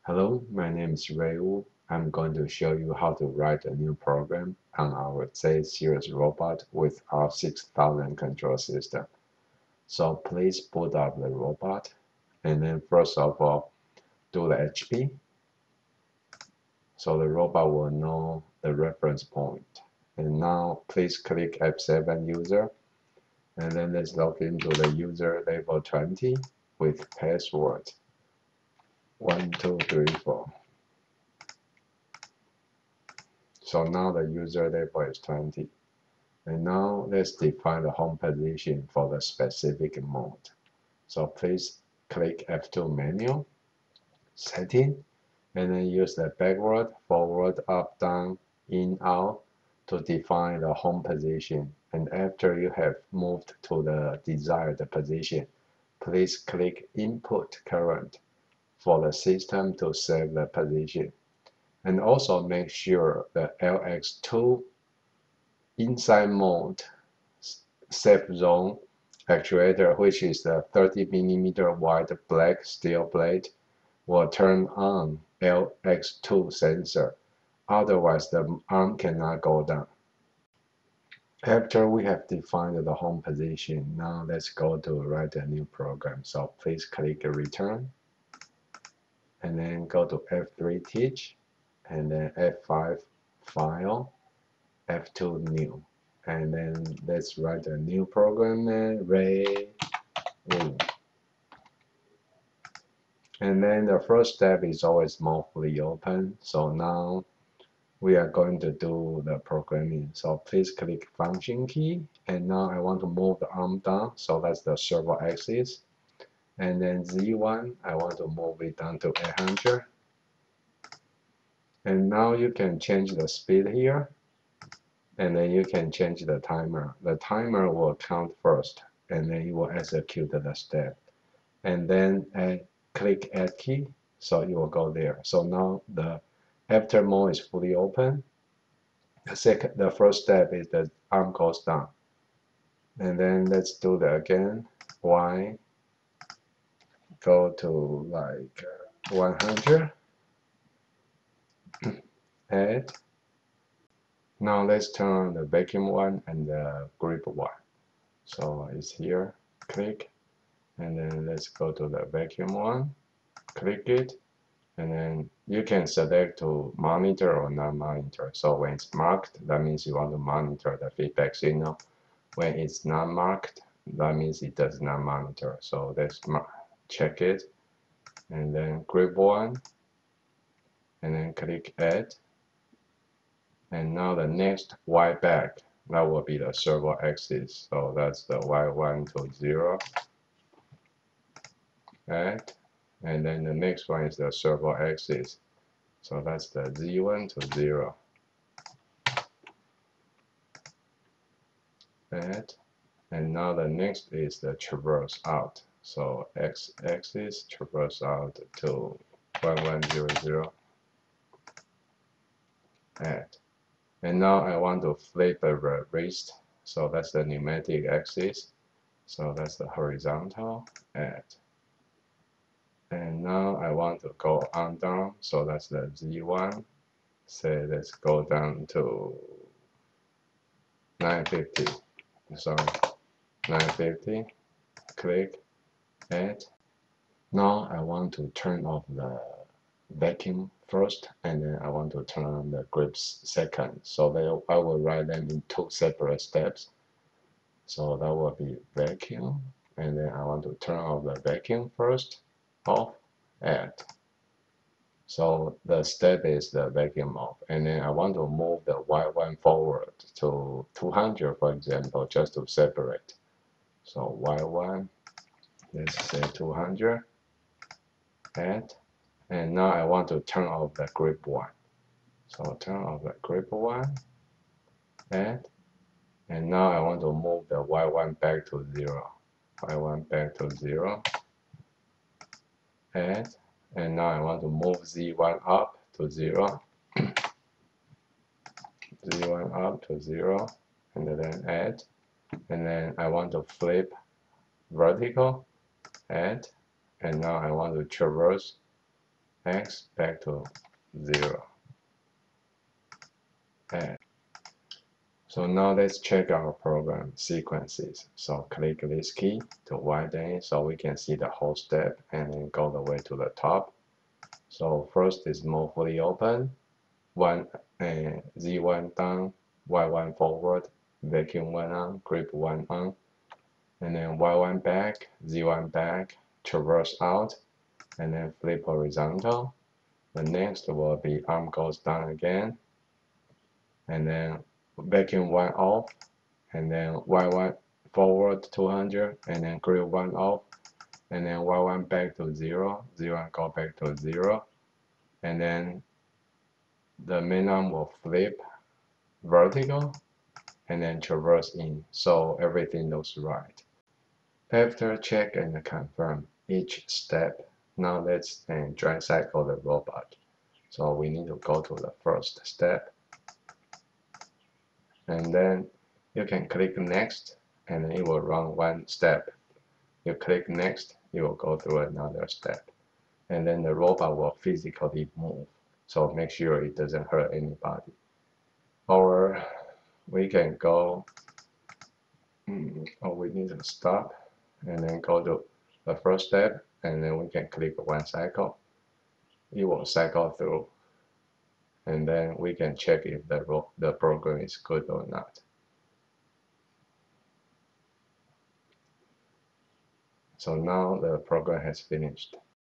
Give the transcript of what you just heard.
Hello, my name is Ryu. I'm going to show you how to write a new program on our Z series robot with R6000 control system. So please boot up the robot, and then first of all, do the HP. So the robot will know the reference point. And now please click F7 user, and then let's log into the user level 20 with password 1234. So now the user label is 20. And now let's define the home position for the specific mode. So please click F2 menu, setting, and then use the backward, forward, up, down, in, out to define the home position. And after you have moved to the desired position, please click Input Current for the system to save the position. And also make sure the LX2 inside mode safe zone actuator, which is the 30mm wide black steel plate, will turn on LX2 sensor. Otherwise, the arm cannot go down. After we have defined the home position, now let's go to write a new program. So please click Return, and then go to F3 Teach, and then F5 File, F2 New. And then let's write a new program name, Ray. And then the first step is always mostly open. So now we are going to do the programming. So please click function key. And now I want to move the arm down. So that's the servo axis. And then Z1, I want to move it down to 800. And now you can change the speed here. And then you can change the timer. The timer will count first, and then you will execute the step. And then click Add key, so it will go there. So now the after mode is fully open. The first step is the arm goes down. And then let's do that again. Y, go to like 100. Add. Now let's turn on the vacuum one and the grip one. So it's here, click, and then let's go to the vacuum one, click it, and then you can select to monitor or not monitor. So when it's marked, that means you want to monitor the feedback signal. When it's not marked, that means it does not monitor. So let's check it, and then grip one, and then click Add. And now the next Y back, that will be the servo axis. So that's the Y1 to 0. Add. And then the next one is the servo axis. So that's the Z1 to 0. Add. And now the next is the traverse out. So X axis traverse out to 1100. Add. And now I want to flip a wrist. So that's the pneumatic axis. So that's the horizontal. Add. And now I want to go on down. So that's the Z1. Say let's go down to 950. So 950. Click. Add. Now I want to turn off the vacuum first, and then I want to turn on the grips second. So I will write them in two separate steps. So that will be vacuum, and then I want to turn off the vacuum first, off, add. So the step is the vacuum off, and then I want to move the Y1 forward to 200, for example, just to separate. So Y1, let's say 200, add. And now I want to turn off the grip one. So turn off the grip one, add. And now I want to move the Y1 back to 0. Y1 back to 0, add. And now I want to move Z1 up to 0. Z1 up to 0, and then add. And then I want to flip vertical, add. And now I want to traverse X back to 0. And so now let's check our program sequences. So click this key to widen so we can see the whole step and then go the way to the top. So first is move fully open, Z1 down, Y1 forward, vacuum 1 on, grip 1 on, and then Y1 back, Z1 back, traverse out, and then flip horizontal. The next will be arm goes down again, and then vacuum 1 off, and then Y1 forward 200, and then grip 1 off, and then Y1 back to 0, Z1 go back to 0, and then the main arm will flip vertical and then traverse in, so everything looks right. After check and confirm each step, now let's dry cycle the robot. So we need to go to the first step, and then you can click next, and it will run one step. You click next, it will go through another step, and then the robot will physically move. So make sure it doesn't hurt anybody. Or we can go, or we need to stop and then go to the first step, and then we can click one cycle. It will cycle through, and then we can check if the program is good or not. So now the program has finished.